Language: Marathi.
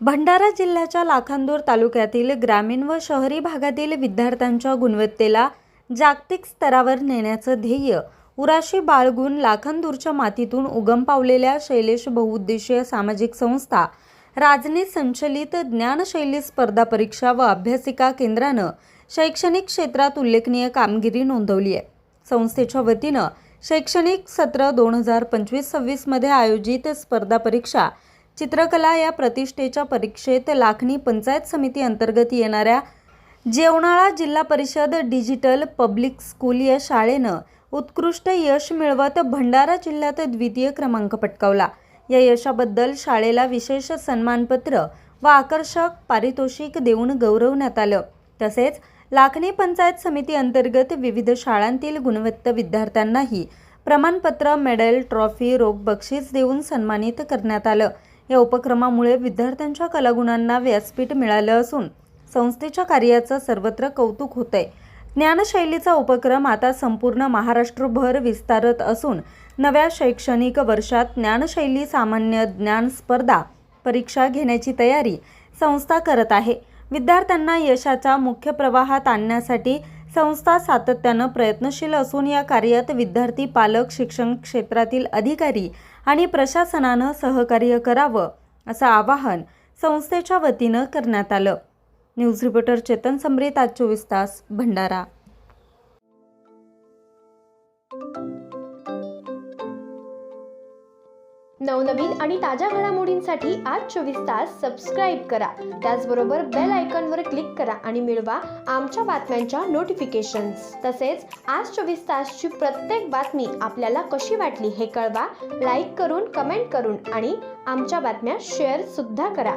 भंडारा जिल्ह्याच्या लाखांदूर तालुक्यातील ग्रामीण व शहरी भागातील विद्यार्थ्यांच्या गुणवत्तेला जागतिक स्तरावर नेण्याचं ध्येय उराशी बाळगून लाखांदूरच्या मातीतून उगम पावलेल्या शैलेश बहुउद्देशीय सामाजिक संस्था राजनी संचलित ज्ञानशैली स्पर्धा परीक्षा व अभ्यासिका केंद्रानं शैक्षणिक क्षेत्रात उल्लेखनीय कामगिरी नोंदवली आहे। संस्थेच्या वतीनं शैक्षणिक सत्र 2025-26 मध्ये आयोजित स्पर्धा परीक्षा चित्रकला या प्रतिष्ठेच्या परीक्षेत लाखनी पंचायत समिती अंतर्गत येणाऱ्या जेवणाळा जिल्हा परिषद डिजिटल पब्लिक स्कूल या शाळेनं उत्कृष्ट यश मिळवत भंडारा जिल्ह्यात द्वितीय क्रमांक पटकावला। या यशाबद्दल शाळेला विशेष सन्मानपत्र व आकर्षक पारितोषिक देऊन गौरवण्यात आलं। तसेच लाखनी पंचायत समिती अंतर्गत विविध शाळांतील गुणवंत विद्यार्थ्यांनाही प्रमाणपत्र, मेडल, ट्रॉफी, रोख बक्षीस देऊन सन्मानित करण्यात आलं। या उपक्रमामुळे विद्यार्थ्यांच्या कलागुणांना व्यासपीठ मिळालं असून संस्थेच्या कार्याचं सर्वत्र कौतुक होतंय। ज्ञानशैलीचा उपक्रम आता संपूर्ण महाराष्ट्रभर विस्तारत असून नव्या शैक्षणिक वर्षात ज्ञानशैली सामान्य ज्ञान स्पर्धा परीक्षा घेण्याची तयारी संस्था करत आहे। विद्यार्थ्यांना यशाच्या मुख्य प्रवाहात आणण्यासाठी संस्था सातत्यानं प्रयत्नशील असून या कार्यात विद्यार्थी, पालक, शिक्षण क्षेत्रातील अधिकारी आणि प्रशासनानं सहकार्य करावं असं आवाहन संस्थेच्या वतीनं करण्यात आलं। न्यूज रिपोर्टर चेतन समरीत, आज 24 तास, भंडारा। नवनवीन आणि ताज्या घडामोडींसाठी आज 24 तास सबस्क्राईब करा। त्याचबरोबर बेल आयकॉनवर क्लिक करा आणि मिळवा आमच्या बातम्यांच्या नोटिफिकेशन्स। तसेच आज 24 तासची प्रत्येक बातमी आपल्याला कशी वाटली हे कळवा, लाईक करून, कमेंट करून आणि आमच्या बातम्या शेअर सुद्धा करा।